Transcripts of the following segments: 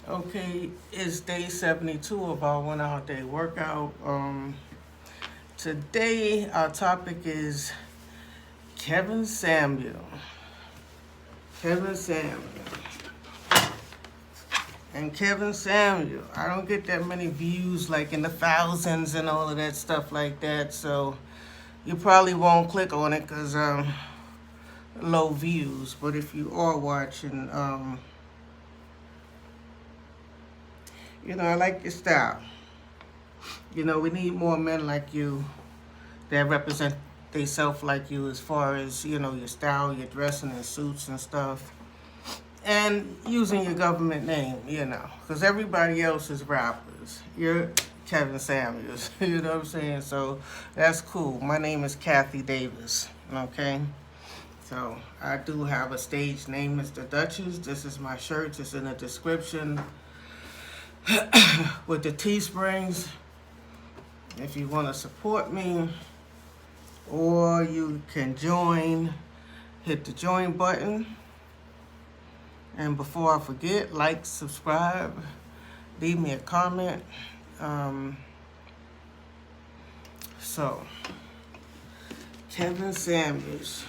Okay, it's day 72 of our 1 hour day workout. Today our topic is Kevin Samuel. Kevin Samuel. And Kevin Samuel, I don't get that many views, like in the thousands and all of that stuff like that, so you probably won't click on it because low views. But if you are watching, I like your style. We need more men like you that represent themselves like you, as far as, your style, your dressing in suits and stuff. And using your government name, because everybody else is rappers. You're Kevin Samuels, you know what I'm saying? So that's cool. My name is Kathy Davis, okay? So I do have a stage name, Mr. Duchess. This is my shirt. It's in the description with the Teesprings. If you want to support me, or you can join, hit the join button. And before I forget, like, subscribe, leave me a comment. So, Kevin Samuels.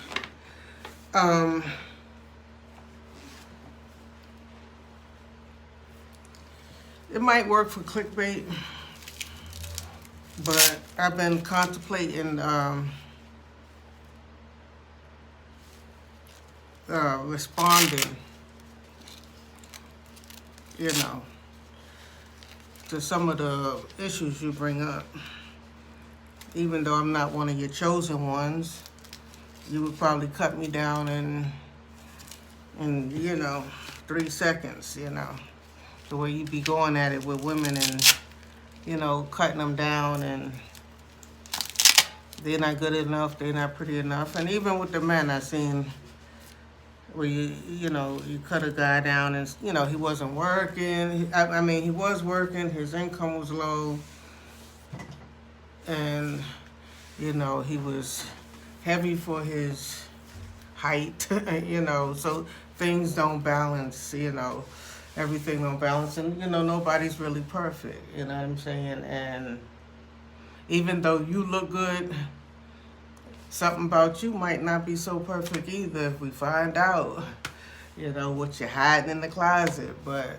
It might work for clickbait, but I've been contemplating responding, to some of the issues you bring up. Even though I'm not one of your chosen ones, you would probably cut me down in 3 seconds, the way you be going at it with women and, cutting them down, and they're not good enough, they're not pretty enough. And even with the men, I seen where you cut a guy down and, he wasn't working. I mean, he was working, his income was low, and, he was heavy for his height, so things don't balance, everything don't balance, and, nobody's really perfect, you know what I'm saying? And even though you look good, something about you might not be so perfect either if we find out, what you're hiding in the closet. But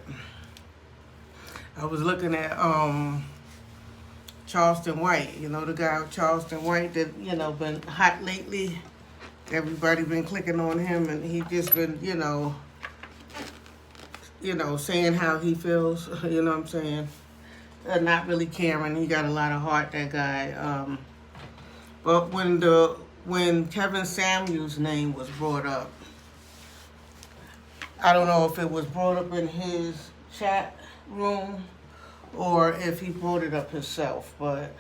I was looking at Charleston White, the guy Charleston White that, been hot lately. Everybody been clicking on him, and he just been, saying how he feels, you know what I'm saying? Not really caring. He got a lot of heart, that guy. But when Kevin Samuels' name was brought up, I don't know if it was brought up in his chat room or if he brought it up himself, but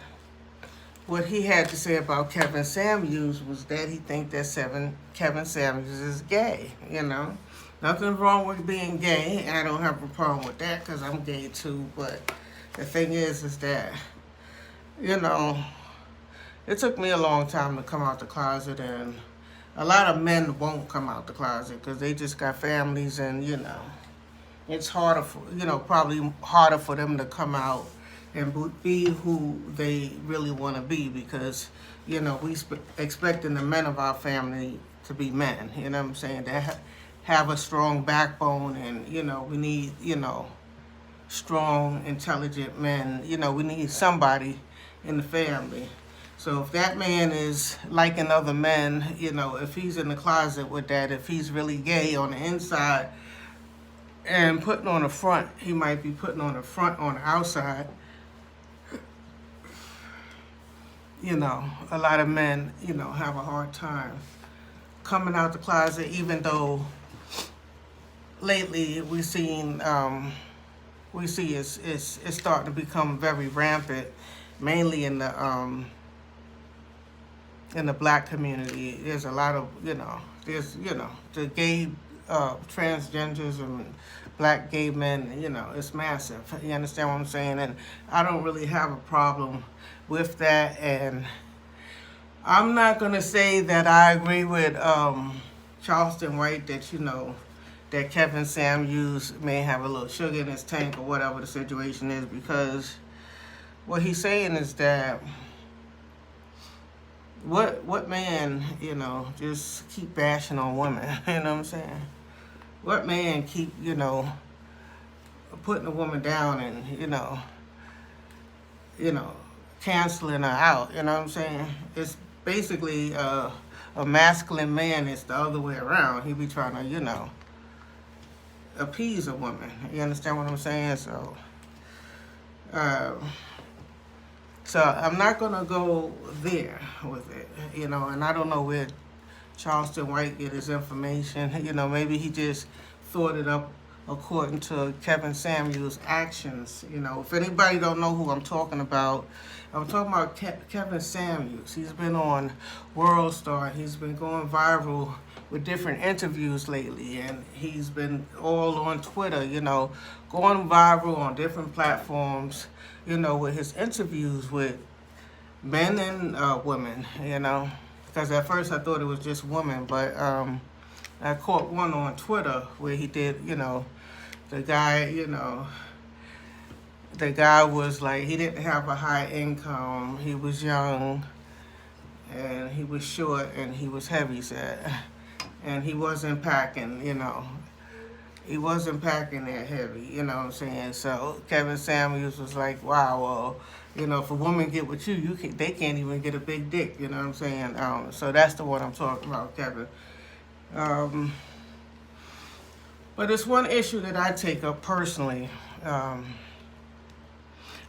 what he had to say about Kevin Samuels was that he think that Kevin Samuels is gay, Nothing wrong with being gay. I don't have a problem with that because I'm gay too, but the thing is that, it took me a long time to come out the closet, and a lot of men won't come out the closet because they just got families, and, it's harder for, probably harder for them to come out and be who they really want to be because, we expecting the men of our family to be men, you know what I'm saying? They have a strong backbone, and, we need, strong, intelligent men. We need somebody in the family. So if that man is liking other men, if he's in the closet with that, if he's really gay on the inside and putting on a front, he might be putting on a front on the outside. A lot of men, have a hard time coming out the closet, even though lately we see it's starting to become very rampant, mainly in the black community. There's a lot of, the gay, transgenders and black gay men, it's massive. You understand what I'm saying? And I don't really have a problem with that. And I'm not going to say that I agree with Charleston White that, that Kevin Samuels may have a little sugar in his tank or whatever the situation is, because what he's saying is that what man, just keep bashing on women, you know what I'm saying? What man keep, putting a woman down and, canceling her out, you know what I'm saying? It's basically a masculine man is the other way around. He be trying to, appease a woman. You understand what I'm saying? So I'm not gonna go there with it, and I don't know where Charleston White get his information. Maybe he just thought it up according to Kevin Samuels' actions. If anybody don't know who I'm talking about Kevin Samuels. He's been on World Star. He's been going viral with different interviews lately, and he's been all on Twitter, going viral on different platforms, with his interviews with men and women, because at first I thought it was just women, but I caught one on Twitter where he did, the guy was like, he didn't have a high income, he was young, and he was short, and he was heavy set, and he wasn't packing, he wasn't packing that heavy, you know what I'm saying? So Kevin Samuels was like, wow, well, if a woman get with you, they can't even get a big dick, you know what I'm saying? So that's the one I'm talking about, Kevin. But it's one issue that I take up personally,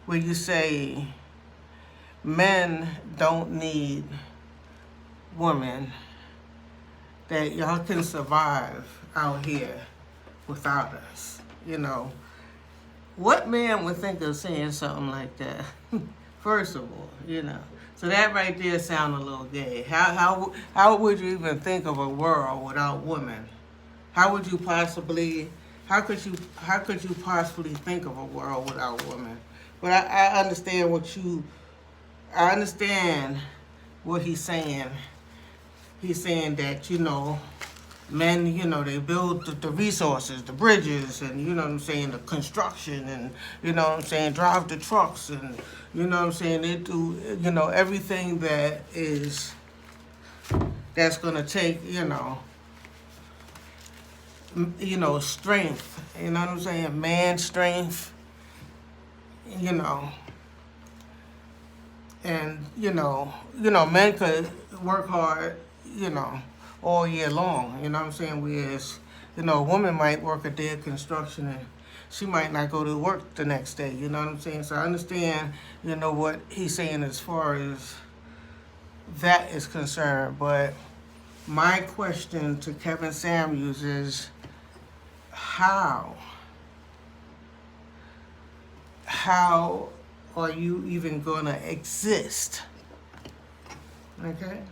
where you say men don't need women, that y'all can survive out here without us. What man would think of saying something like that? First of all, So that right there sounds a little gay. How would you even think of a world without women? How could you possibly think of a world without women? But I understand what he's saying. He's saying that, men, they build the resources, the bridges, and, the construction, and, drive the trucks, and, they do, everything that's going to take, strength, man strength, and, men could work hard, all year long, whereas, a woman might work a day of construction and she might not go to work the next day, So I understand, what he's saying as far as that is concerned, but my question to Kevin Samuels is, how are you even gonna exist? Okay?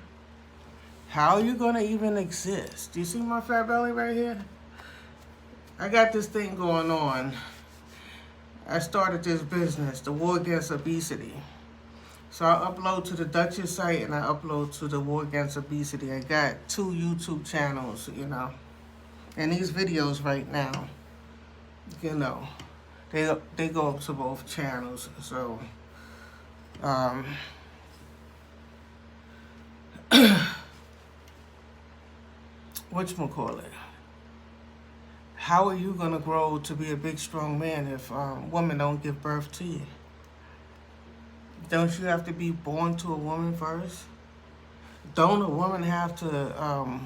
How are you gonna even exist? Do you see my fat belly right here? I got this thing going on. I started this business, the War Against Obesity. So I upload to the Duchess site and I upload to the War Against Obesity. I got 2 YouTube channels, And these videos right now, they go up to both channels. So, whatchamacallit? How are you gonna grow to be a big, strong man if women don't give birth to you? Don't you have to be born to a woman first? Don't a woman have to,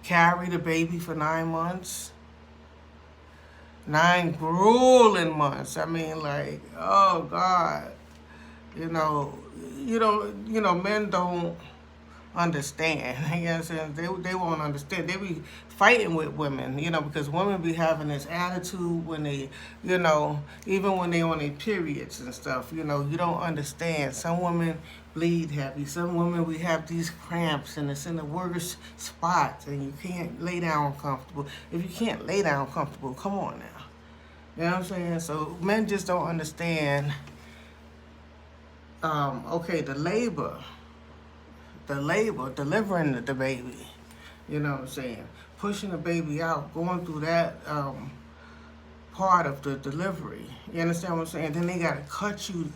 carry the baby for 9 months? 9 grueling months. I mean, like, oh God. Men don't understand. You know what I'm saying? They won't understand. They be fighting with women, because women be having this attitude when they, even when they on their periods and stuff, you don't understand. Some women bleed heavy. Some women, we have these cramps and it's in the worst spots and you can't lay down comfortable. If you can't lay down comfortable, come on now. You know what I'm saying? So men just don't understand, okay, the labor the labor, delivering the baby. You know what I'm saying? Pushing the baby out, going through that part of the delivery. You understand what I'm saying? Then they gotta cut you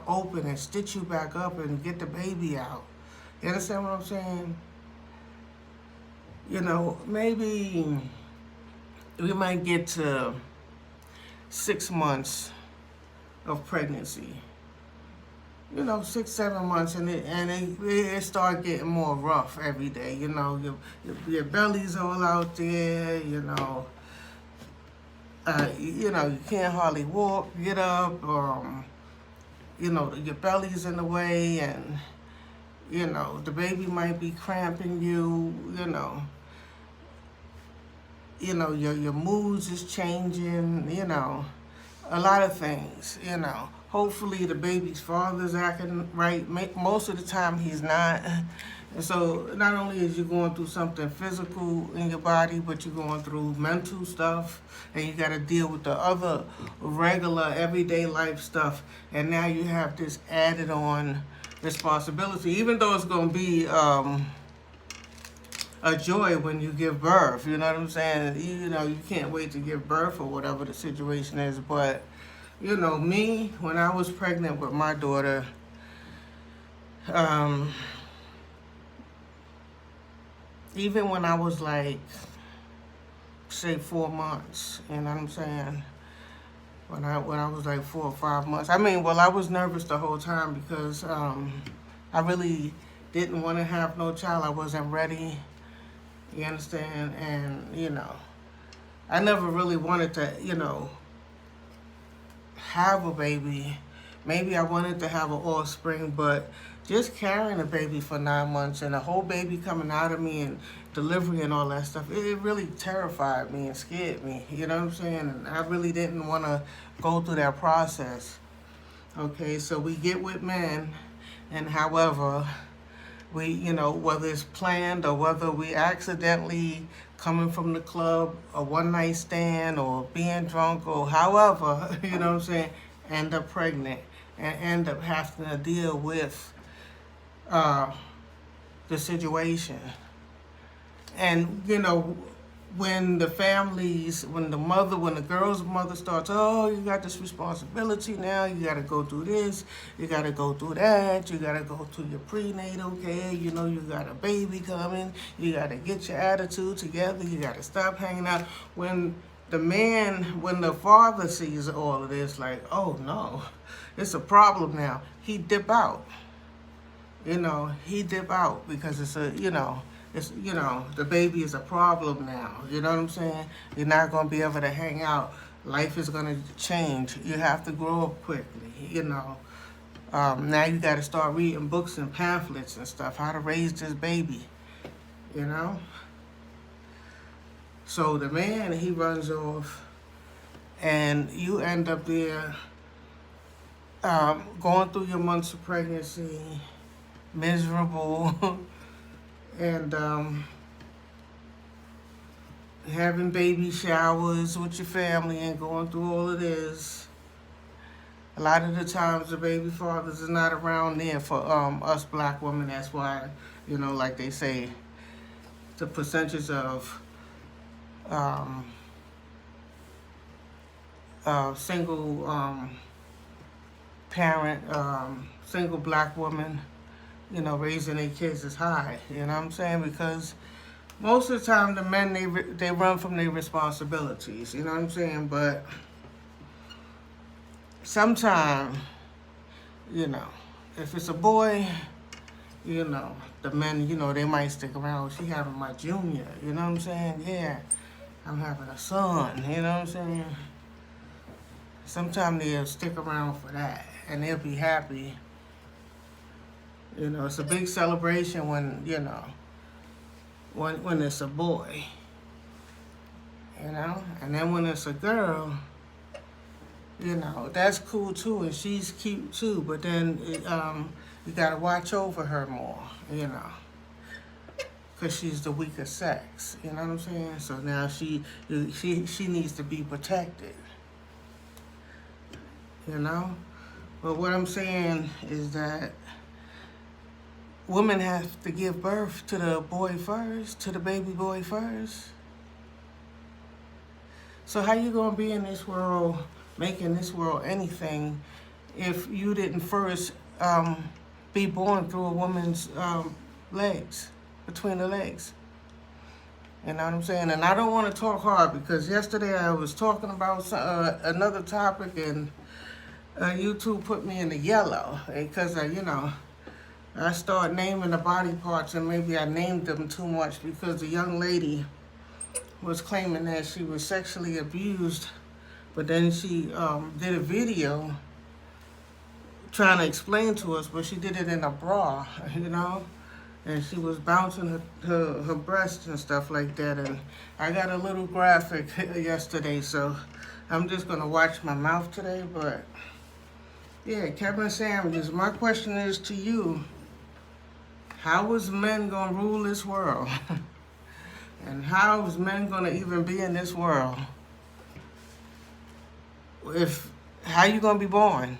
open and stitch you back up and get the baby out. You understand what I'm saying? You know, maybe we might get to 6 months of pregnancy. You know, 6, 7 months, and it start getting more rough every day. You know, your belly's all out there. You know, you can't hardly walk, get up. You know, your belly's in the way, and you know the baby might be cramping you. Your moods is changing. You know, a lot of things. You know. Hopefully the baby's father's acting right. Most of the time he's not. And so not only is you going through something physical in your body, but you're going through mental stuff, and you got to deal with the other regular everyday life stuff. And now you have this added on responsibility, even though it's going to be a joy when you give birth. You know what I'm saying? You know, you can't wait to give birth or whatever the situation is, but you know, me, when I was pregnant with my daughter, even when I was like, say 4 months, you know what I'm saying? When I was like 4 or 5 months. I mean, well, I was nervous the whole time because I really didn't want to have no child. I wasn't ready, you understand? And, you know, I never really wanted to, you know, have a baby. Maybe I wanted to have an offspring, but just carrying a baby for 9 months and a whole baby coming out of me and delivery and all that stuff, it really terrified me and scared me. You know what I'm saying? And I really didn't want to go through that process. Okay, so we get with men, and however, we, you know, whether it's planned or whether we accidentally coming from the club, a one-night stand, or being drunk, or however, you know what I'm saying, end up pregnant and end up having to deal with the situation. And, you know, when the girl's mother starts, oh, you got this responsibility now, you got to go through this, you got to go through that, you got to go through your prenatal care, you know, you got a baby coming, you got to get your attitude together, you got to stop hanging out. When the father sees all of this, like, oh no, it's a problem now, he dip out. You know, he dip out because the baby is a problem now. You know what I'm saying? You're not going to be able to hang out. Life is going to change. You have to grow up quickly, you know. Now you got to start reading books and pamphlets and stuff, how to raise this baby, you know. So the man, he runs off, and you end up there going through your months of pregnancy, miserable, and having baby showers with your family and going through all of this. A lot of the times the baby fathers are not around there for us black women. That's why, you know, like they say, the percentage of single parent, single black women, you know, raising their kids is high. You know what I'm saying? Because most of the time the men, they run from their responsibilities. You know what I'm saying? But sometimes, you know, if it's a boy, you know, the men, you know, they might stick around. She having my junior. You know what I'm saying? Yeah, I'm having a son. You know what I'm saying? Sometimes they'll stick around for that, and they'll be happy. You know, it's a big celebration when, you know, when it's a boy, you know? And then when it's a girl, you know, that's cool too, and she's cute too, but then you gotta watch over her more, you know, because she's the weaker sex, you know what I'm saying? So now she needs to be protected, you know? But what I'm saying is that women have to give birth to the boy first, to the baby boy first. So how you gonna be in this world, making this world anything, if you didn't first be born through a woman's legs, between the legs? You know what I'm saying? And I don't want to talk hard because yesterday I was talking about another topic and YouTube put me in the yellow because, I started naming the body parts and maybe I named them too much because the young lady was claiming that she was sexually abused, but then she did a video trying to explain to us, but she did it in a bra, and she was bouncing her breasts and stuff like that, and I got a little graphic yesterday, so I'm just going to watch my mouth today, but yeah, Kevin sandwiches. My question is to you, how is men going to rule this world? And how is men going to even be in this world? How you going to be born?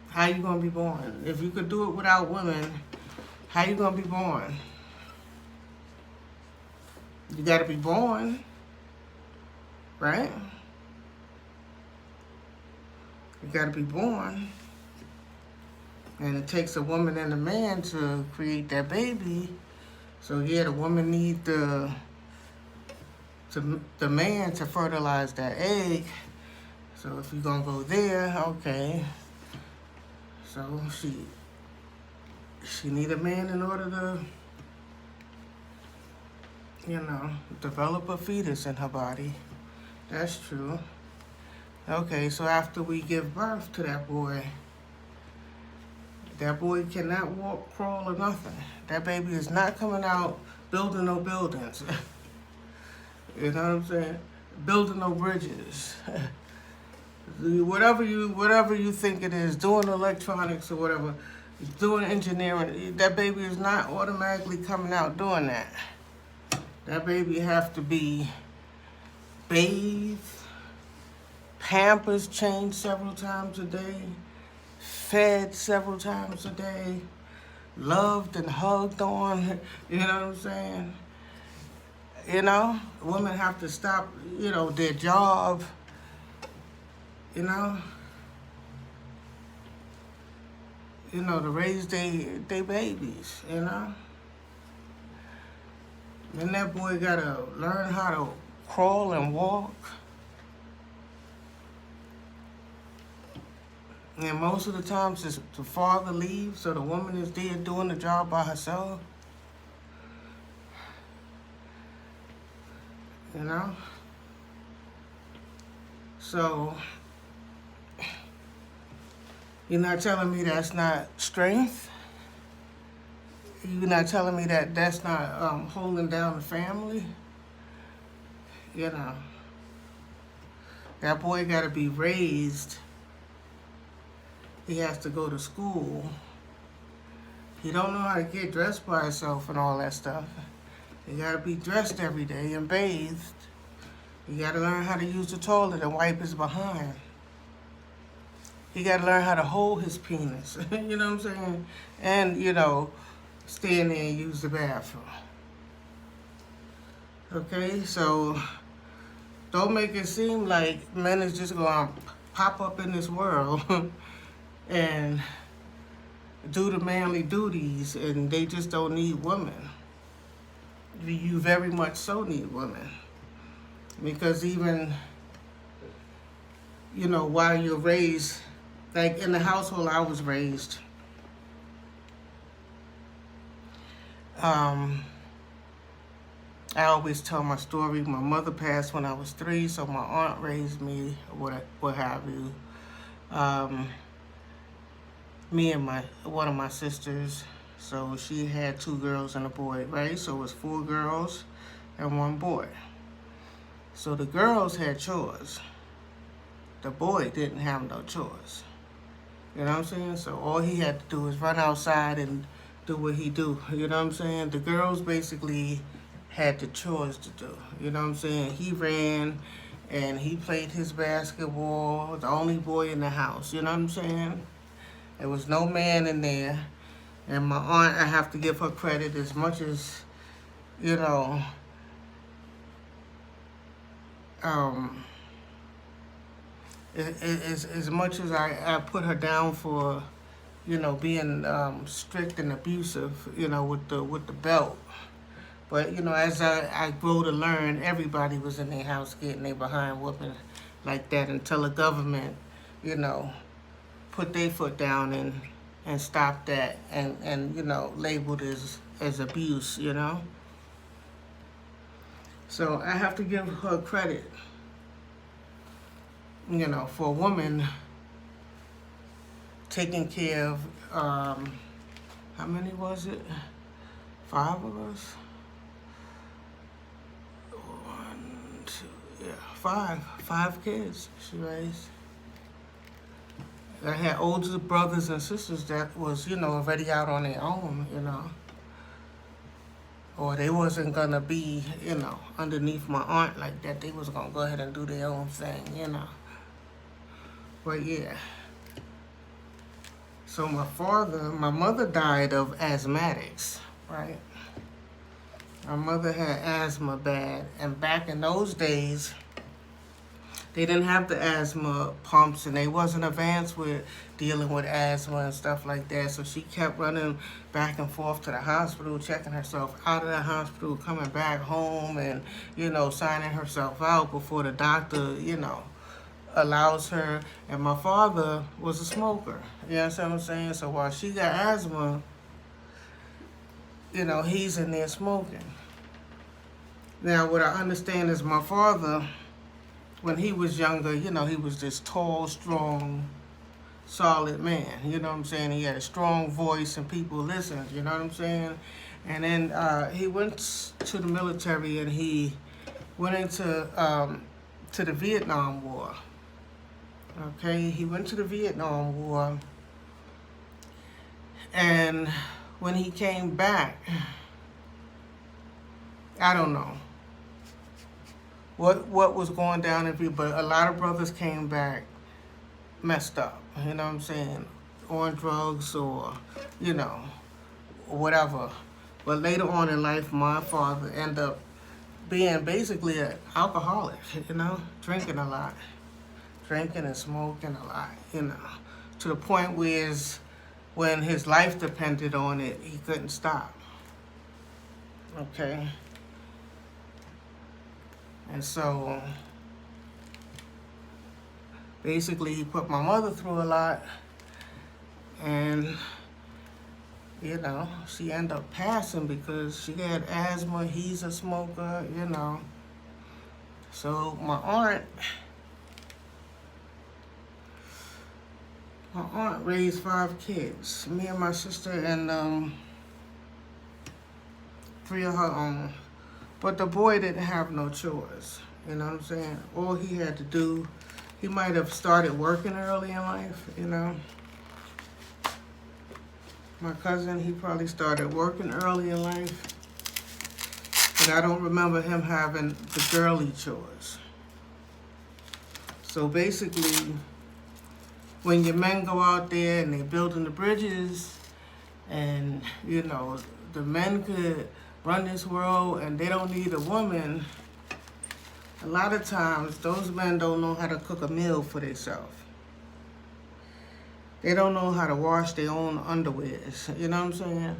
How you going to be born? If you could do it without women, how you going to be born? You got to be born, right? You got to be born. And it takes a woman and a man to create that baby. So yeah, the woman need the man to fertilize that egg. So if you're gonna go there, okay. So she need a man in order to, develop a fetus in her body. That's true. Okay, so after we give birth to that boy cannot walk, crawl, or nothing. That baby is not coming out building no buildings. You know what I'm saying? Building no bridges. Whatever you think it is, doing electronics or whatever, doing engineering, that baby is not automatically coming out doing that. That baby have to be bathed, Pampers changed several times a day, fed several times a day, loved and hugged on, you know what I'm saying? Women have to stop, their job, to raise their babies, Then that boy gotta learn how to crawl and walk. And most of the times the father leaves, so the woman is there doing the job by herself. So, you're not telling me that's not strength? You're not telling me that that's not holding down the family? That boy got to be raised. He has to go to school. He don't know how to get dressed by himself and all that stuff. He got to be dressed every day and bathed. He got to learn how to use the toilet and wipe his behind. He got to learn how to hold his penis. You know what I'm saying? And, stand there and use the bathroom. Okay, so don't make it seem like men is just going to pop up in this world and do the manly duties and they just don't need women. You very much so need women. Because even, while you're raised, like in the household I was raised, I always tell my story. My mother passed when I was 3, so my aunt raised me, what have you. Me and one of my sisters, so she had 2 girls and a boy, right? So it was 4 girls and 1 boy. So the girls had chores. The boy didn't have no chores. You know what I'm saying? So all he had to do was run outside and do what he do. You know what I'm saying? The girls basically had the chores to do. You know what I'm saying? He ran and he played his basketball, the only boy in the house. You know what I'm saying? There was no man in there. And my aunt, I have to give her credit as much as, you know, as much as I put her down for, you know, being strict and abusive, you know, with the belt. But, you know, as I grow to learn, everybody was in their house getting their behind whooping like that until the government, you know, put their foot down and stopped that and you know, labeled as abuse, you know. So I have to give her credit, you know, for a woman taking care of, how many was it? 5 of us? 1, 2, yeah, 5 kids she raised. I had older brothers and sisters that was, you know, already out on their own, you know. Or they wasn't gonna be, you know, underneath my aunt like that. They was gonna go ahead and do their own thing, you know. But yeah. So my mother died of asthmatics, right? My mother had asthma bad, and back in those days, they didn't have the asthma pumps, and they wasn't advanced with dealing with asthma and stuff like that. So she kept running back and forth to the hospital, checking herself out of the hospital, coming back home, and, you know, signing herself out before the doctor, you know, allows her. And my father was a smoker. You know what I'm saying? So while she got asthma, you know, he's in there smoking. Now, what I understand is my father, when he was younger, you know, he was this tall, strong, solid man. You know what I'm saying? He had a strong voice and people listened. You know what I'm saying? And then he went to the military and he went into to the Vietnam War. Okay, he went to the Vietnam War, and when he came back, I don't know what was going down in Vietnam, but a lot of brothers came back messed up. You know what I'm saying? On drugs or, you know, whatever. But later on in life, my father ended up being basically an alcoholic, you know, drinking a lot. Drinking and smoking a lot, you know, to the point where when his life depended on it, he couldn't stop. Okay? And so, basically, he put my mother through a lot, and, you know, she ended up passing because she had asthma, he's a smoker, you know. So, my aunt raised 5 kids, me and my sister and 3 of her own. But the boy didn't have no chores, you know what I'm saying? All he had to do, he might have started working early in life, you know. My cousin, he probably started working early in life, but I don't remember him having the girly chores. So basically, when your men go out there and they're building the bridges, and, you know, the men could run this world and they don't need a woman, a lot of times those men don't know how to cook a meal for themselves. They don't know how to wash their own underwears, you know what I'm saying?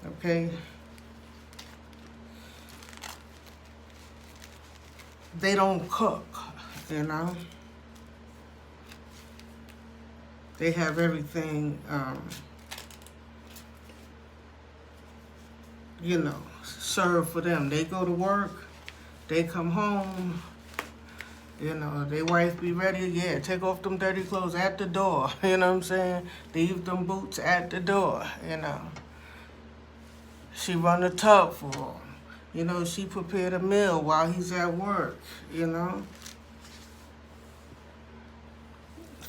Okay? They don't cook, you know? They have everything, you know, served for them. They go to work, they come home, you know, their wife be ready, yeah, take off them dirty clothes at the door, you know what I'm saying? Leave them boots at the door, you know. She run the tub for him. You know, she prepared a meal while he's at work, you know.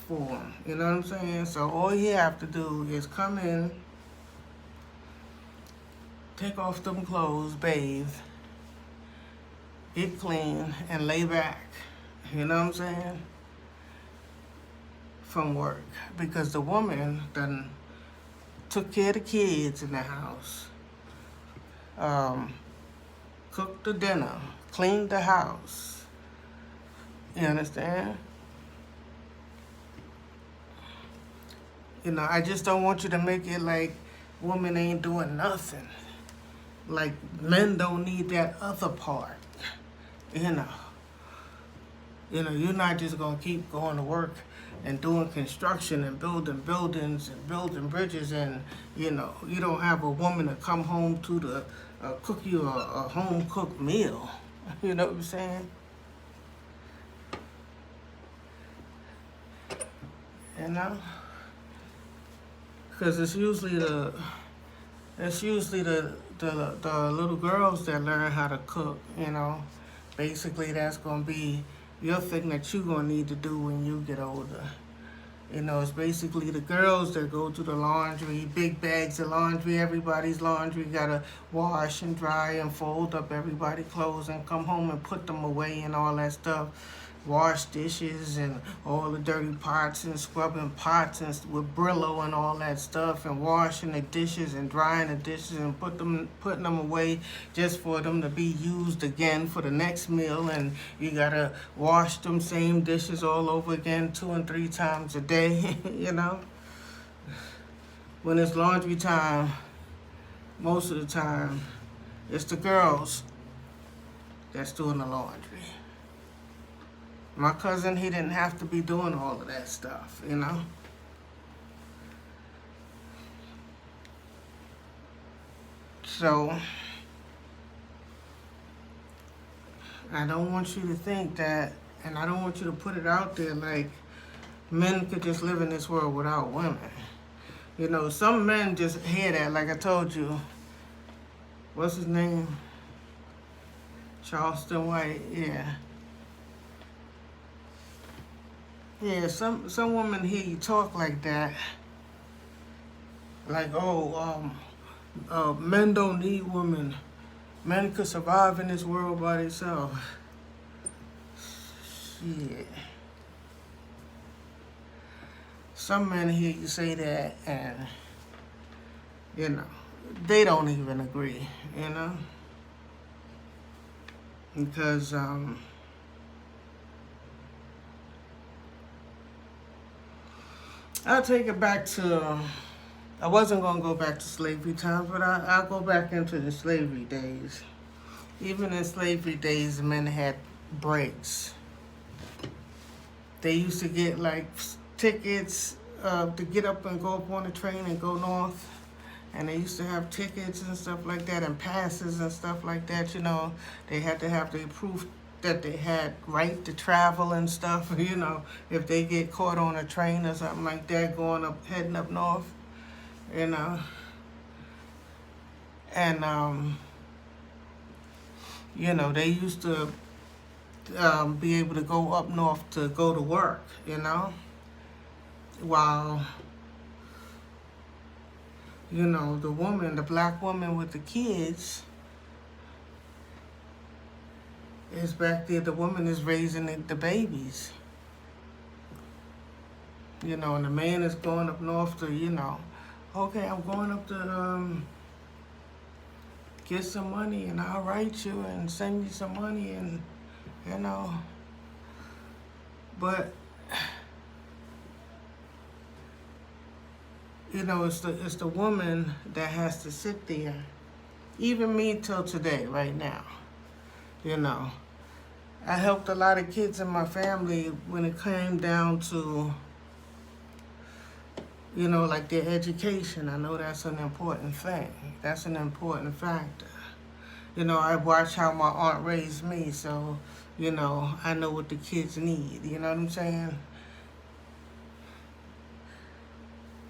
For him, you know what I'm saying? So all he have to do is come in, take off them clothes, bathe, get clean, and lay back. You know what I'm saying? from work because the woman done took care of the kids in the house, cooked the dinner, cleaned the house. You understand? You know, I just don't want you to make it like women ain't doing nothing. Like men don't need that other part. You know. You're not just gonna keep going to work and doing construction and building buildings and building bridges and you don't have a woman to come home to cook you a home cooked meal. You know what I'm saying? You know, because it's usually the little girls that learn how to cook. You know, basically that's gonna be your thing that you're gonna need to do when you get older. You know, it's basically the girls that go to the laundry, big bags of laundry, everybody's laundry, gotta wash and dry and fold up everybody's clothes and come home and put them away and all that stuff. Wash dishes and all the dirty pots and scrubbing pots and with Brillo and all that stuff and washing the dishes and drying the dishes and putting them away just for them to be used again for the next meal. And you gotta wash them same dishes all over again 2 and 3 times a day. You know, when it's laundry time, most of the time it's the girls that's doing the laundry. My cousin, he didn't have to be doing all of that stuff, you know? So, I don't want you to think that, and I don't want you to put it out there like men could just live in this world without women. You know, some men just hear that, like I told you. What's his name? Charleston White, yeah. Yeah, some women hear you talk like that. Like, men don't need women. Men could survive in this world by themselves. Shit. Some men hear you say that and, they don't even agree, Because, I'll take it back to, I wasn't going to go back to slavery times, but I'll go back into the slavery days. Even in slavery days, men had breaks. They used to get like tickets to get up and go up on the train and go north. And they used to have tickets and stuff like that and passes and stuff like that, They had to have the proof that they had right to travel and stuff, if they get caught on a train or something like that heading up north, And they used to be able to go up north to go to work, while the woman, the black woman with the kids, is back there. The woman is raising the babies. And the man is going up north to, okay, I'm going up to get some money and I'll write you and send you some money and, But, it's the woman that has to sit there. Even me till today, right now, I helped a lot of kids in my family when it came down to, like their education. I know that's an important thing. That's an important factor. I watched how my aunt raised me, so, I know what the kids need. You know what I'm saying?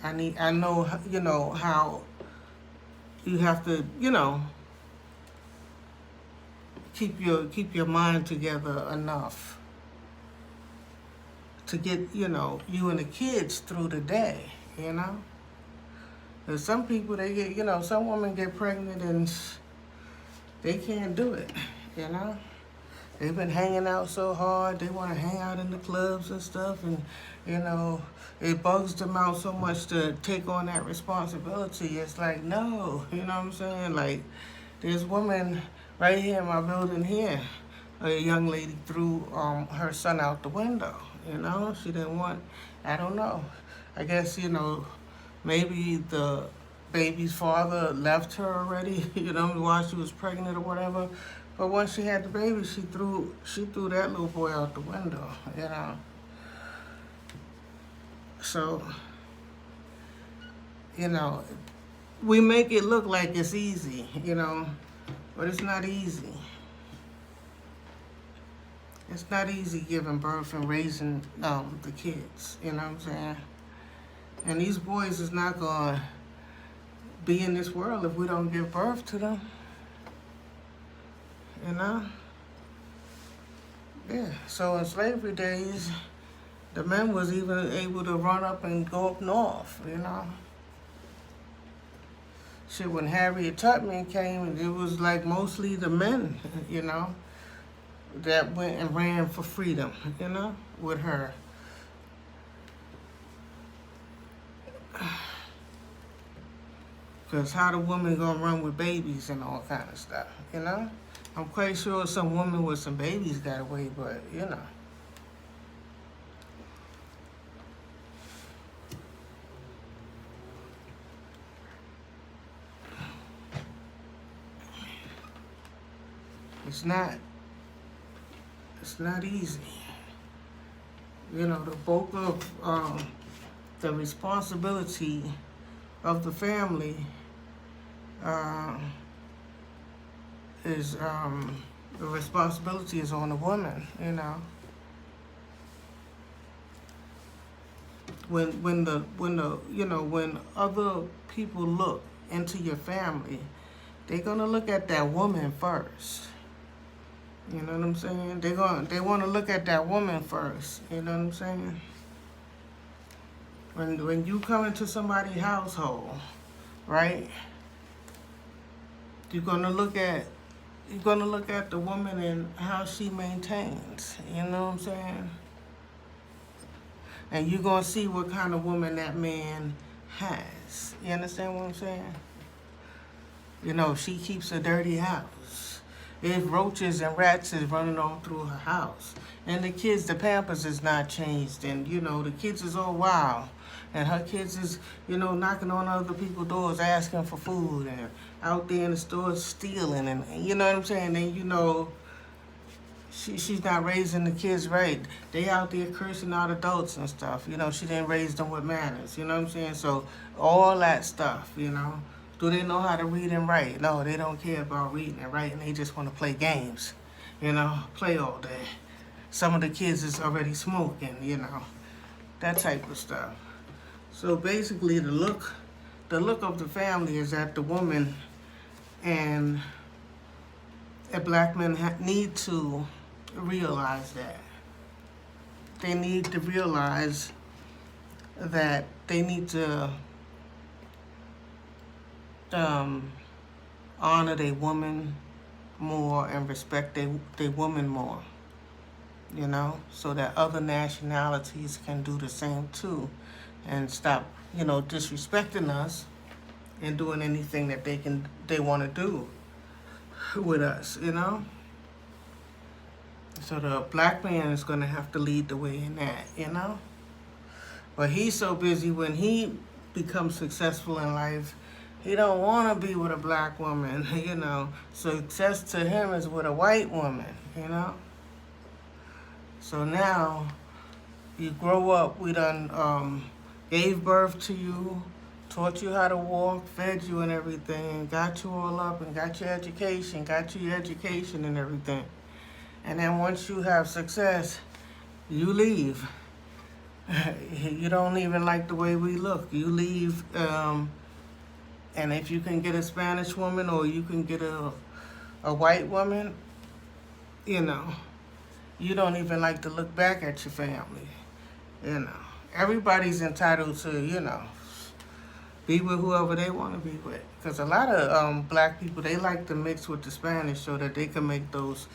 I know, how you have to, keep your mind together enough to get, you and the kids through the day, There's some people, they get, some women get pregnant and they can't do it, They've been hanging out so hard. They want to hang out in the clubs and stuff, and you know, it bugs them out so much to take on that responsibility. It's like, no, you know what I'm saying? Like, there's women right here in my building here. A young lady threw her son out the window. You know, she didn't want. I don't know. I guess maybe the baby's father left her already. While she was pregnant or whatever. But once she had the baby, she threw that little boy out the window. So, we make it look like it's easy, but it's not easy. It's not easy giving birth and raising the kids, you know what I'm saying? And these boys is not going to be in this world if we don't give birth to them, Yeah, so in slavery days, the men was even able to run up and go up north, Shit, when Harriet Tubman came, it was like mostly the men, that went and ran for freedom, with her. Because how the woman gonna run with babies and all kind of stuff, I'm quite sure some woman with some babies got away, but, It's not easy. The bulk of the responsibility of the family is the responsibility is on the woman. When other people look into your family, they're gonna look at that woman first. You know what I'm saying? They want to look at that woman first. You know what I'm saying? When you come into somebody's household, right? You're gonna look at the woman and how she maintains. You know what I'm saying? And you're gonna see what kind of woman that man has. You understand what I'm saying? She keeps a dirty house. If roaches and rats is running all through her house. And the Pampers is not changed. And, the kids is all wild. And her kids is, knocking on other people's doors asking for food. And out there in the stores stealing. And you know what I'm saying? And, she's not raising the kids right. They out there cursing out adults and stuff. She didn't raise them with manners. You know what I'm saying? So all that stuff, Do they know how to read and write? No, they don't care about reading and writing. They just want to play games, play all day. Some of the kids is already smoking, that type of stuff. So basically, the look of the family is that the woman and black men need to realize that. They need to realize that they need to honor their woman more and respect their woman more, so that other nationalities can do the same too and stop, disrespecting us and doing anything that they want to do with us, So the black man is going to have to lead the way in that, But he's so busy when he becomes successful in life, he don't want to be with a black woman, Success to him is with a white woman, So now, you grow up, we done gave birth to you, taught you how to walk, fed you and everything, got you all up and got your education and everything. And then once you have success, you leave. You don't even like the way we look. You leave, and if you can get a Spanish woman or you can get a white woman, you don't even like to look back at your family, Everybody's entitled to, be with whoever they want to be with. Because a lot of black people, they like to mix with the Spanish so that they can make those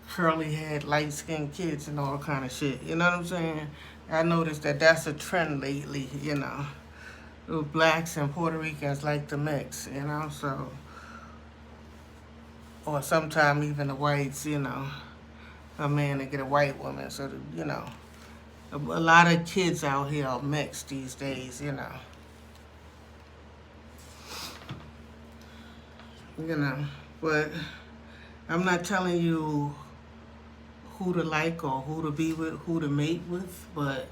curly head, light skinned kids and all kind of shit. You know what I'm saying? I noticed that that's a trend lately. Blacks and Puerto Ricans like to mix. So or sometimes even the whites. A man to get a white woman. So a lot of kids out here are mixed these days. But I'm not telling you who to like or who to be with, who to mate with, but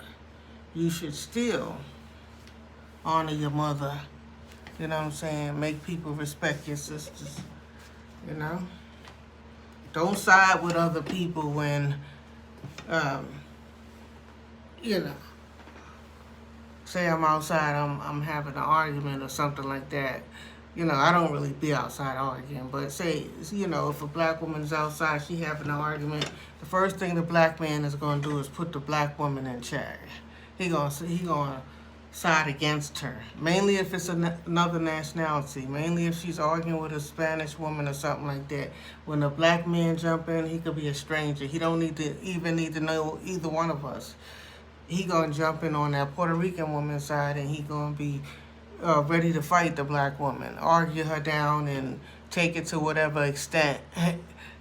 you should still honor your mother. You know what I'm saying? Make people respect your sisters. Don't side with other people when, say I'm outside, I'm having an argument or something like that. I don't really be outside arguing, but say, if a black woman's outside, she having an argument, the first thing the black man is going to do is put the black woman in check. He gonna side against her, mainly if it's another nationality, mainly if she's arguing with a Spanish woman or something like that. When a black man jump in, he could be a stranger. He don't need to know either one of us. He gonna jump in on that Puerto Rican woman's side, and he gonna be ready to fight the black woman, argue her down, and take it to whatever extent,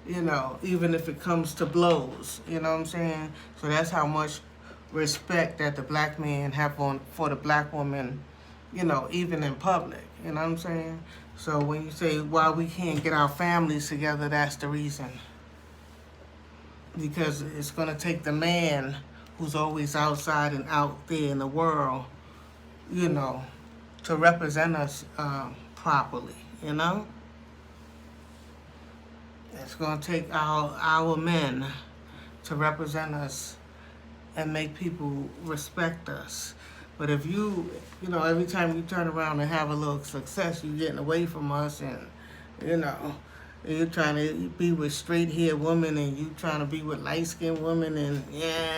even if it comes to blows. You know what I'm saying? So that's how much respect that the black man have for the black woman, even in public. You know what I'm saying? So when you say why we can't get our families together, that's the reason. Because it's going to take the man who's always outside and out there in the world, to represent us properly, It's going to take our men to represent us and make people respect us. But if every time you turn around and have a little success, you're getting away from us, and, you're trying to be with straight-haired women, and you trying to be with light-skinned women, and,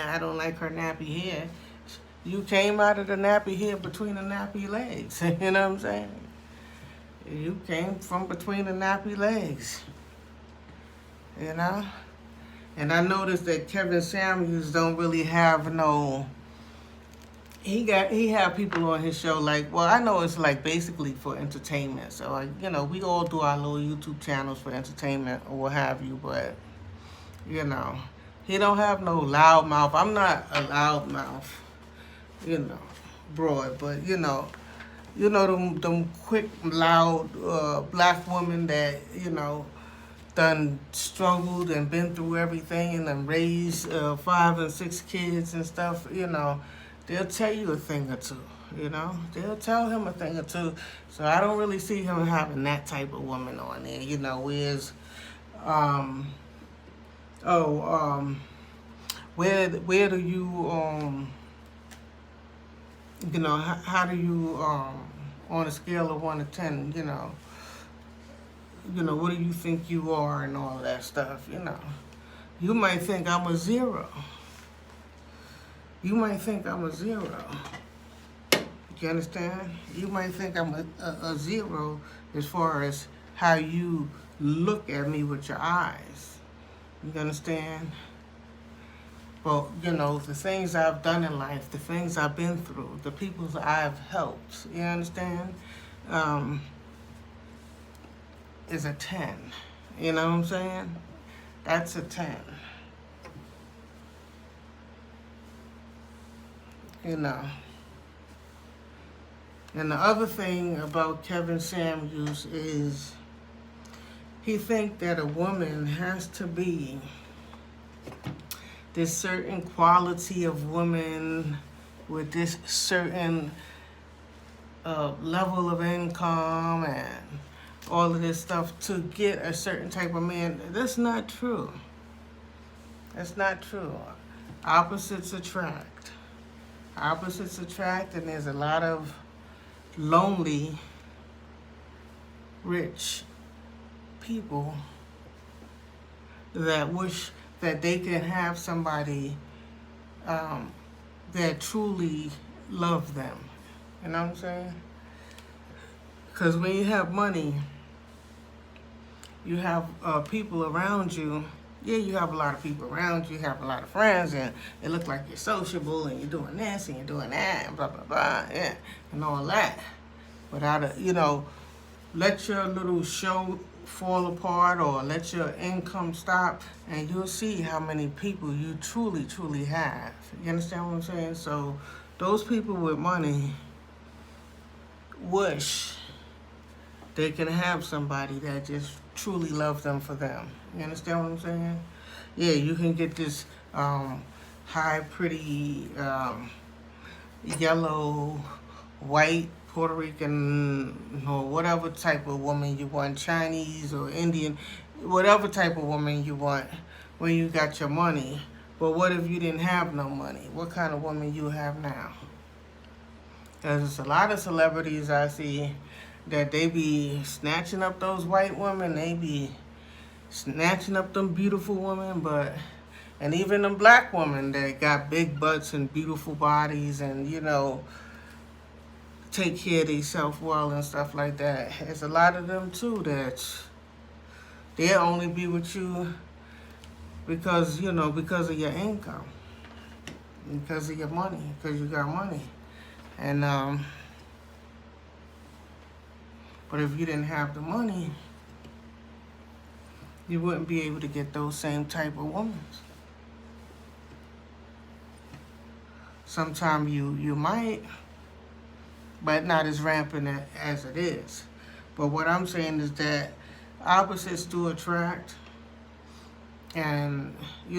I don't like her nappy hair. You came out of the nappy hair between the nappy legs. You know what I'm saying? You came from between the nappy legs. And I noticed that Kevin Samuels don't really have no. He have people on his show I know it's basically for entertainment. So we all do our little YouTube channels for entertainment or what have you. But he don't have no loud mouth. I'm not a loud mouth. Broad, but them quick, loud black women that done struggled and been through everything and then raised 5 and 6 kids and stuff. They'll tell you a thing or two. They'll tell him a thing or two. So I don't really see him having that type of woman on there. Whereas, where do you how do you, on a scale of 1 to 10, what do you think you are and all that stuff, You might think I'm a 0. You might think I'm a 0. You understand? You might think I'm a 0 as far as how you look at me with your eyes. You understand? But, the things I've done in life, the things I've been through, the people I've helped, you understand, is a 10. You know what I'm saying? That's a 10. And the other thing about Kevin Samuels is he think that a woman has to be this certain quality of woman with this certain level of income and all of this stuff to get a certain type of man. That's not true. That's not true. Opposites attract. Opposites attract, and there's a lot of lonely, rich people that wish that they can have somebody that truly loves them. You know what I'm saying? Because when you have money, you have people around you Yeah, you have a lot of people around you, you have a lot of friends, and it look like you're sociable, and you're doing this, and you're doing that, and blah, blah, blah, yeah, and all that. Without a, let your little show fall apart or let your income stop, and you'll see how many people you truly, truly have. You understand what I'm saying? So those people with money wish they can have somebody that just truly loves them for them. You understand what I'm saying? Yeah, you can get this high, pretty, yellow, white, Puerto Rican, or whatever type of woman you want, Chinese or Indian, whatever type of woman you want when you got your money. But what if you didn't have no money? What kind of woman you have now? There's a lot of celebrities I see that they be snatching up those white women, they be snatching up them beautiful women, and even them black women that got big butts and beautiful bodies and, take care of themselves well and stuff like that. There's a lot of them too that they'll only be with you because, because of your income, because of your money, because you got money. And, but if you didn't have the money, you wouldn't be able to get those same type of women. Sometimes you might, but not as rampant as it is. But what I'm saying is that opposites do attract. And,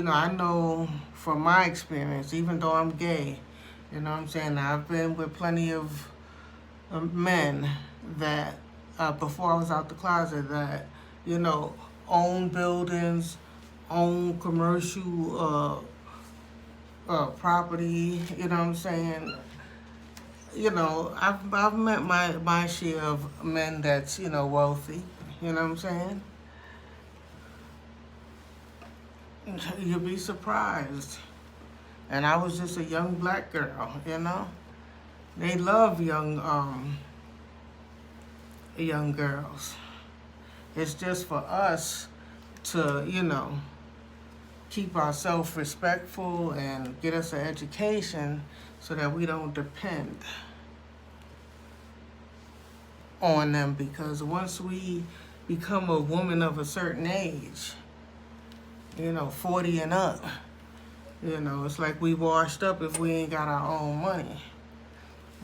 I know from my experience, even though I'm gay, I've been with plenty of men that, before I was out the closet, that, own buildings, own commercial property, I've met my share of men that's, wealthy, You'll be surprised. And I was just a young black girl, They love young girls. It's just for us to, keep ourselves respectful and get us an education so that we don't depend on them, because once we become a woman of a certain age, 40 and up, it's like we washed up if we ain't got our own money.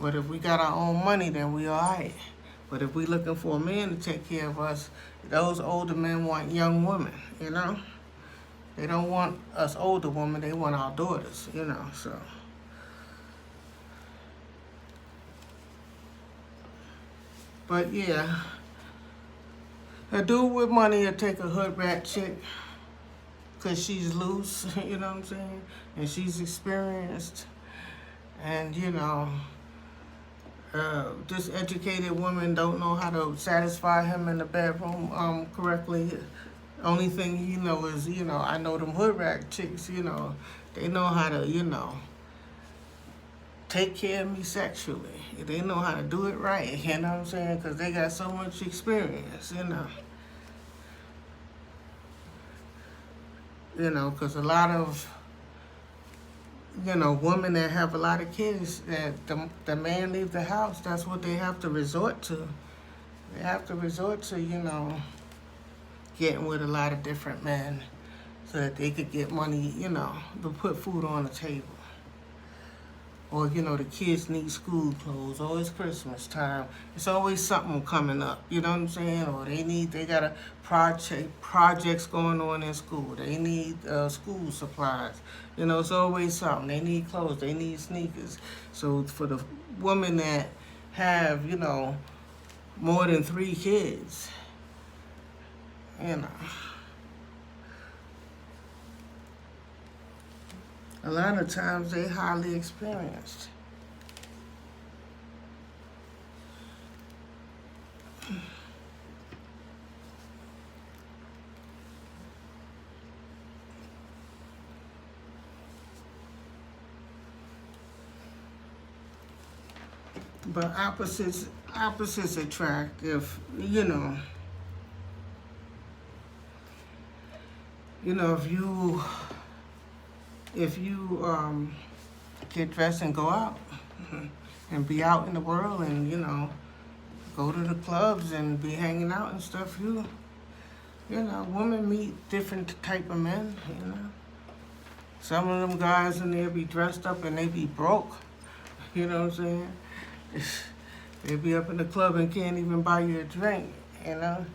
But if we got our own money, then we all right. But if we looking for a man to take care of us, those older men want young women, They don't want us older women, they want our daughters, so. But yeah, a dude with money will take a hood rat chick because she's loose, And she's experienced. And, this educated woman don't know how to satisfy him in the bedroom correctly. Only thing he know is, I know them hood rat chicks, they know how to, take care of me sexually. They know how to do it right, because they got so much experience, because a lot of, women that have a lot of kids, that the man leave the house, that's what they have to resort to. They have to resort to, getting with a lot of different men so that they could get money, to put food on the table. Or, the kids need school clothes, or it's Christmas time. It's always something coming up, Or they got a projects going on in school. They need school supplies. It's always something. They need clothes, they need sneakers. So for the women that have, more than 3 kids, a lot of times they highly experienced. But opposites attract if, you know, if you get dressed and go out and be out in the world and, you know, go to the clubs and be hanging out and stuff, you know, women meet different type of men, you know. Some of them guys in there be dressed up and they be broke, you know what I'm saying? They be up in the club and can't even buy you a drink, you know.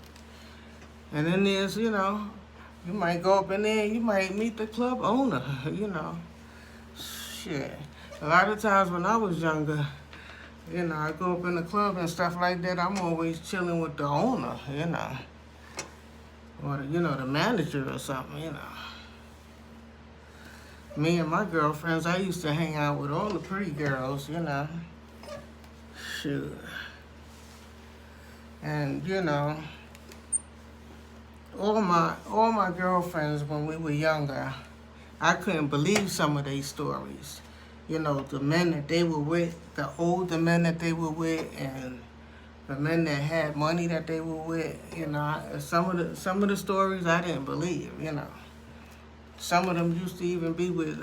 And then there's, you know, you might go up in there, you might meet the club owner, you know. Shit. A lot of times when I was younger, you know, I go up in the club and stuff like that, I'm always chilling with the owner, you know. Or, you know, the manager or something, you know. Me and my girlfriends, I used to hang out with all the pretty girls, you know. Shoot. And, you know, all my girlfriends when we were younger, I couldn't believe some of their stories. You know, the men that they were with, the older men that they were with, and the men that had money that they were with. You know, some of the stories I didn't believe. You know, some of them used to even be with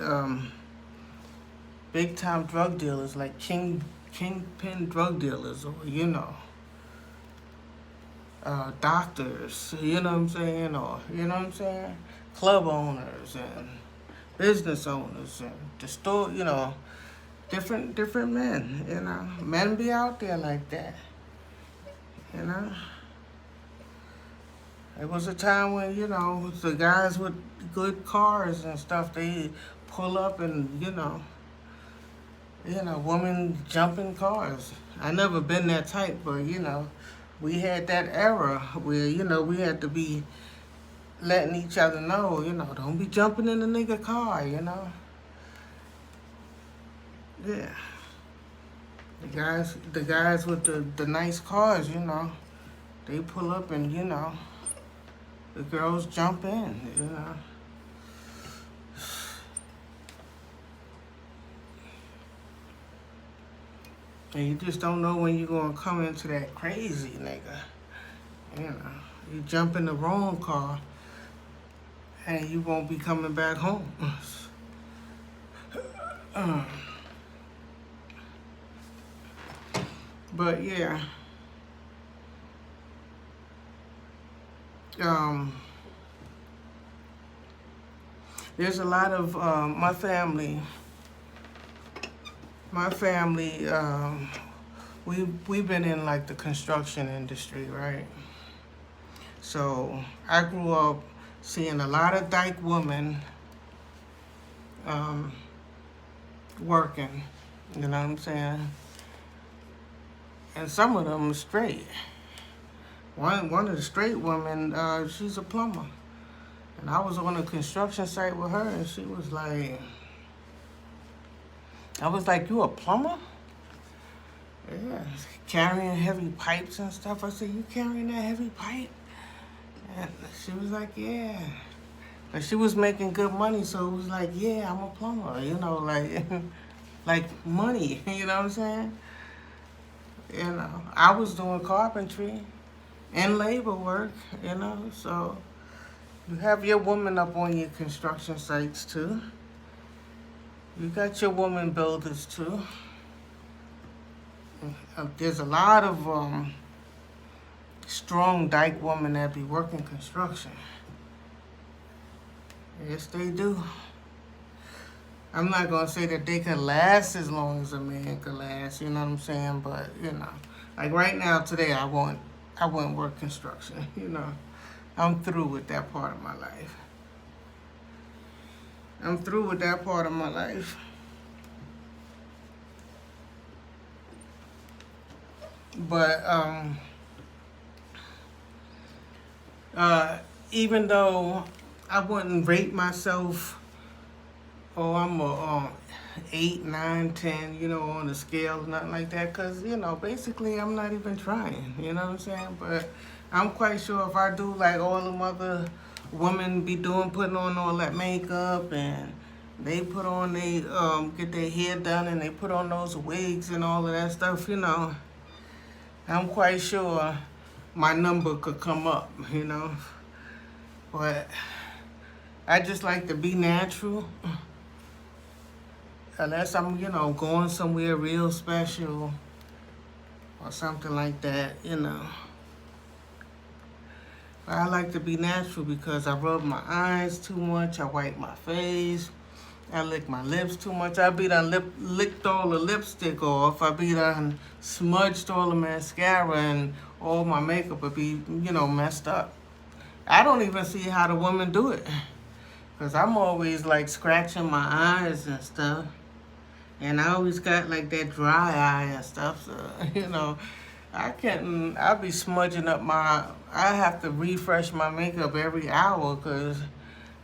big time drug dealers, like kingpin drug dealers, or you know, doctors. You know what I'm saying, or you know what I'm saying, club owners and business owners and the store, you know, different men, you know. Men be out there like that, you know. It was a time when, you know, the guys with good cars and stuff, they pull up and, you know, women jump in cars. I never been that type, but, you know, we had that era where, you know, we had to be letting each other know, you know, don't be jumping in the nigga car, you know. Yeah. The guys with the nice cars, you know, they pull up and, you know, the girls jump in, you know. And you just don't know when you're gonna come into that crazy nigga. You know, you jump in the wrong car and you won't be coming back home. But yeah, there's a lot of my family. We've been in like the construction industry, right? So I grew up seeing a lot of dyke women working, you know what I'm saying? And some of them straight. One of the straight women, she's a plumber. And I was on a construction site with her and she was like, I was like, you a plumber? Yeah, carrying heavy pipes and stuff. I said, you carrying that heavy pipe? And she was like, yeah. But she was making good money, so it was like, yeah, I'm a plumber, you know, like, like money, you know what I'm saying? You know, I was doing carpentry and labor work, you know, so you have your woman up on your construction sites too. You got your woman builders too. There's a lot of strong dyke women that be working construction. Yes, they do. I'm not gonna say that they can last as long as a man can last, you know what I'm saying? But you know, like right now, today, I wouldn't work construction. You know, I'm through with that part of my life. I'm through with that part of my life. But even though I wouldn't rate myself, oh, I'm a 8, 9, 10, you know, on the scale, nothing like that, because, you know, basically I'm not even trying, you know what I'm saying? But I'm quite sure if I do like all them other women be doing, putting on all that makeup, and they put on, they get their hair done, and they put on those wigs and all of that stuff, you know, I'm quite sure my number could come up, you know. But I just like to be natural. Unless I'm, going somewhere real special or something like that. I like to be natural because I rub my eyes too much. I wipe my face. I lick my lips too much. I be done licked all the lipstick off. I be done smudged all the mascara and all my makeup would be, messed up. I don't even see how the women do it. Because I'm always like scratching my eyes and stuff. And I always got like that dry eye and stuff. So, I'll be smudging up I have to refresh my makeup every hour because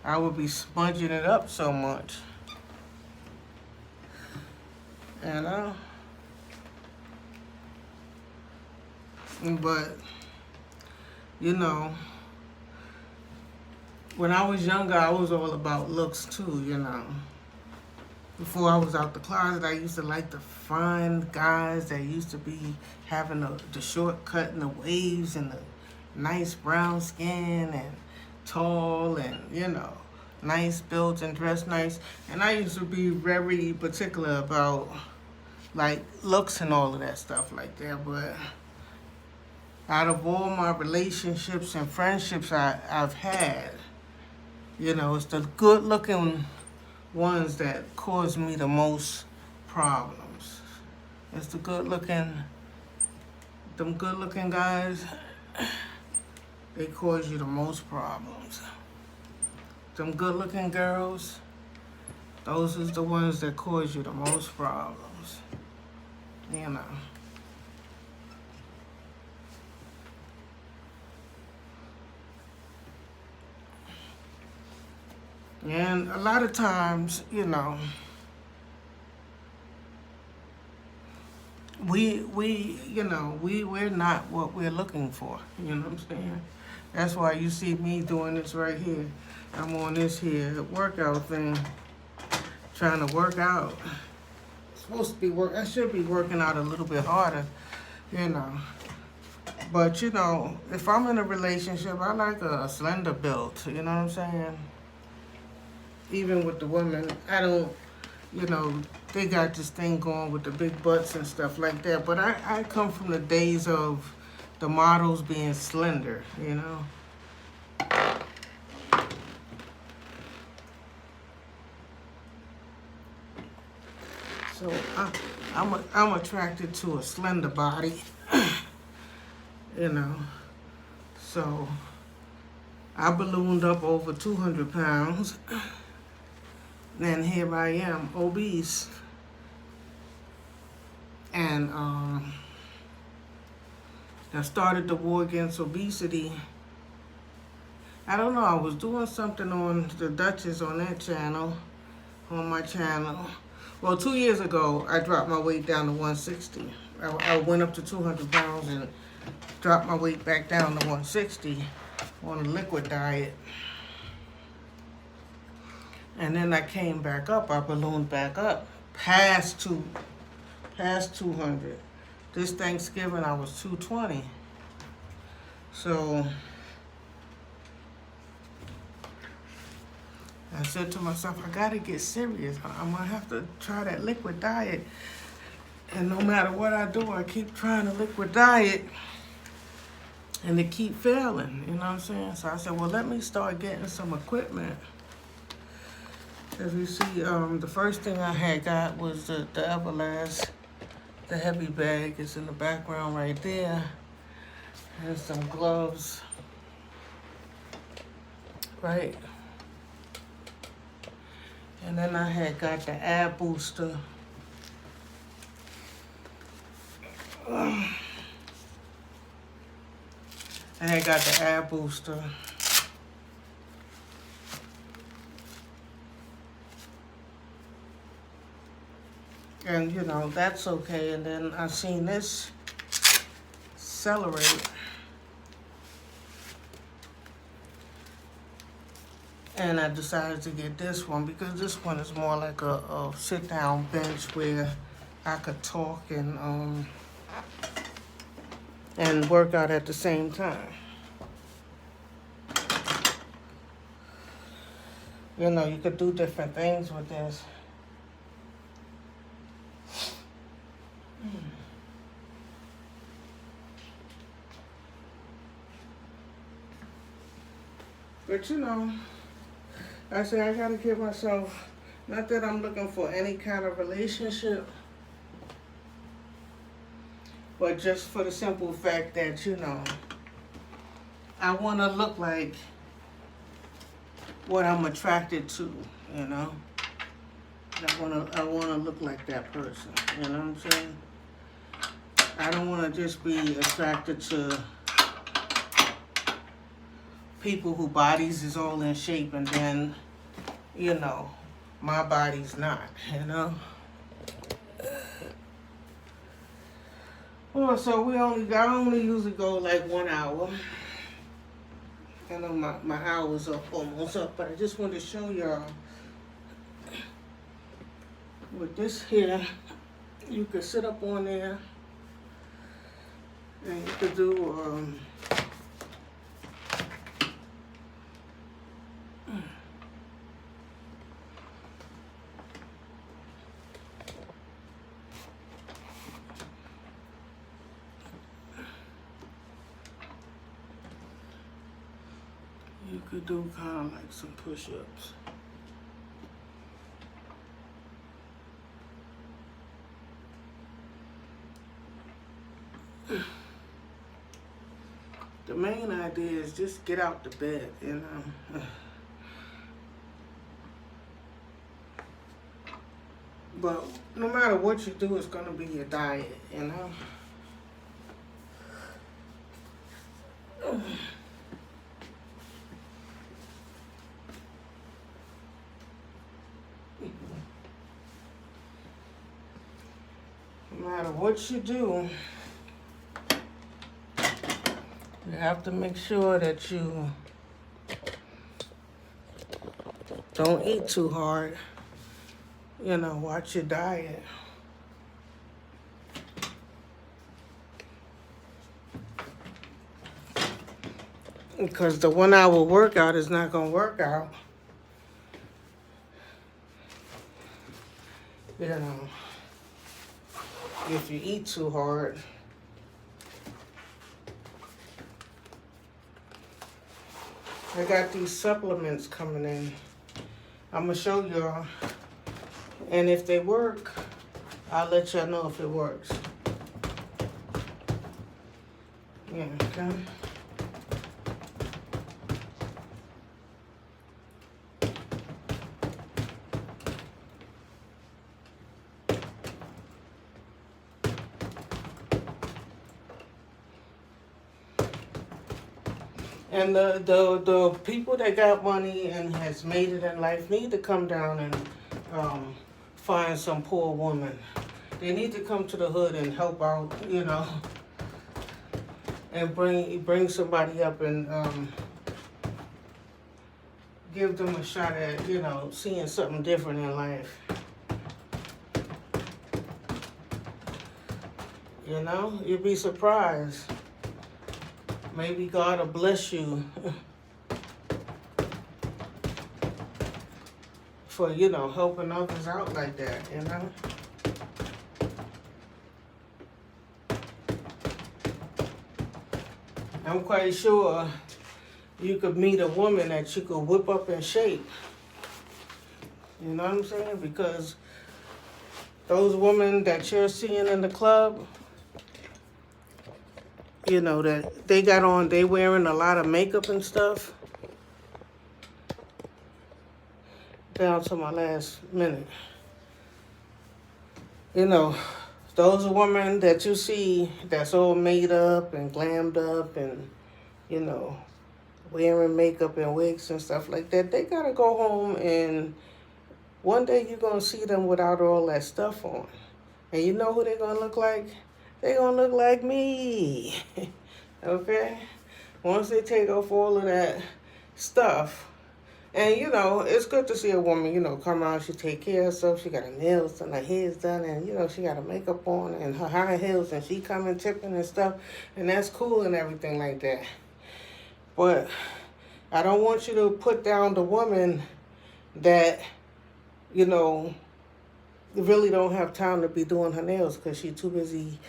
I would be smudging it up so much. But, when I was younger, I was all about looks too. Before I was out the closet, I used to like to find guys that used to be having the short cut and the waves and the nice brown skin and tall and, nice built and dressed nice. And I used to be very particular about, like, looks and all of that stuff like that. But out of all my relationships and friendships I've had, it's the good-looking ones that cause me the most problems. It's them good-looking guys, they cause you the most problems. Them good-looking girls, those is the ones that cause you the most problems. And a lot of times, we're not what we're looking for. You know what I'm saying? That's why you see me doing this right here. I'm on this here workout thing, trying to work out. I should be working out a little bit harder, But, if I'm in a relationship, I like a slender build. You know what I'm saying? Even with the women, I don't, they got this thing going with the big butts and stuff like that. But I come from the days of the models being slender, So I'm attracted to a slender body, So I ballooned up over 200 pounds. And here I am, obese. And I started the war against obesity. I don't know, I was doing something on the Duchess on that channel, on my channel. Well, 2 years ago, I dropped my weight down to 160. I went up to 200 pounds and dropped my weight back down to 160 on a liquid diet. And then I came back up. I ballooned back up past 200. This Thanksgiving, I was 220. So I said to myself, I gotta get serious. I'm gonna have to try that liquid diet. And no matter what I do, I keep trying the liquid diet. And it keep failing, you know what I'm saying? So I said, well, let me start getting some equipment. As you see, the first thing I had got was the Everlast. The heavy bag is in the background right there. And some gloves. Right. And then I had got the Ab Booster. I had got the Ab Booster. And, that's okay. And then I seen this Celerate. And I decided to get this one because this one is more like a sit-down bench where I could talk and work out at the same time. You know, you could do different things with this. But you know, I say I gotta give myself, not that I'm looking for any kind of relationship, but just for the simple fact that, you know, I wanna look like what I'm attracted to, you know. I wanna look like that person, you know what I'm saying? I don't wanna just be attracted to people whose bodies is all in shape and then, you know, my body's not, you know. Well, so I only usually go like 1 hour. I know my hour's almost up, but I just wanted to show y'all with this here, you could sit up on there and you could do kind of like some push-ups. The main idea is just get out the bed, you know. But no matter what you do, it's gonna be your diet, you know. No matter what you do, you have to make sure that you don't eat too hard. You know, watch your diet. Because the 1 hour workout is not gonna work out. You know, if you eat too hard. I got these supplements coming in. I'm gonna show y'all. And if they work, I'll let y'all know if it works. Yeah, okay. And the people that got money and has made it in life need to come down and find some poor woman. They need to come to the hood and help out, you know, and bring somebody up and give them a shot at, you know, seeing something different in life. You know, you'd be surprised. Maybe God will bless you for, you know, helping others out like that, you know? I'm quite sure you could meet a woman that you could whip up in shape. You know what I'm saying? Because those women that you're seeing in the club, you know, that they got on, they wearing a lot of makeup and stuff. Down to my last minute. You know, those women that you see that's all made up and glammed up and, you know, wearing makeup and wigs and stuff like that, they gotta go home and one day you're gonna see them without all that stuff on. And you know who they're gonna look like? They're gonna look like me. Okay? Once they take off all of that stuff. And, you know, it's good to see a woman, you know, come out, she take care of herself, she got her nails done, her hair's done, and, you know, she got her makeup on and her high heels, and she coming tipping and stuff, and that's cool and everything like that. But I don't want you to put down the woman that, you know, really don't have time to be doing her nails because she's too busy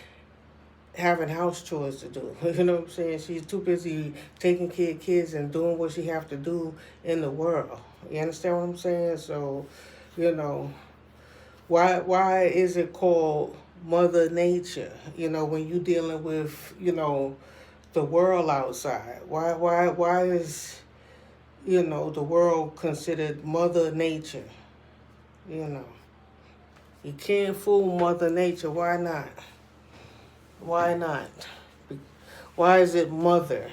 having house chores to do. You know what I'm saying? She's too busy taking care of kids and doing what she have to do in the world. You understand what I'm saying? So, you know, why is it called Mother Nature? You know, when you dealing with, you know, the world outside. Why is, you know, the world considered Mother Nature? You know. You can't fool Mother Nature. Why not? Why not? Why is it mother?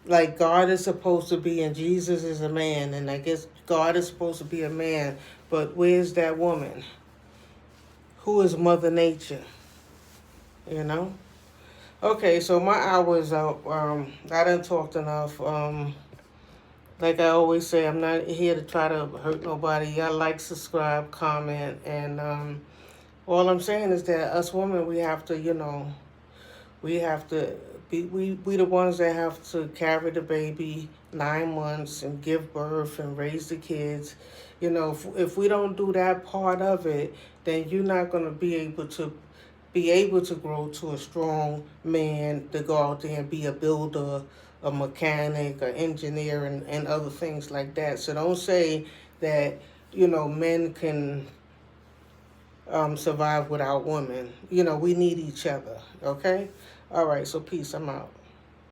Like God is supposed to be and Jesus is a man, and I guess God is supposed to be a man, but where's that woman? Who is Mother Nature? You know? Okay, so my hour is out. I done talked enough. Like I always say, I'm not here to try to hurt nobody. Y'all like, subscribe, comment, and all I'm saying is that us women, we have to, you know, we have to be, we the ones that have to carry the baby 9 months and give birth and raise the kids. You know, if we don't do that part of it, then you're not going to be able to grow to a strong man to go out there and be a builder, a mechanic, an engineer, and other things like that. So don't say that, you know, men can survive without women. You know, we need each other, okay? All right, so peace. I'm out.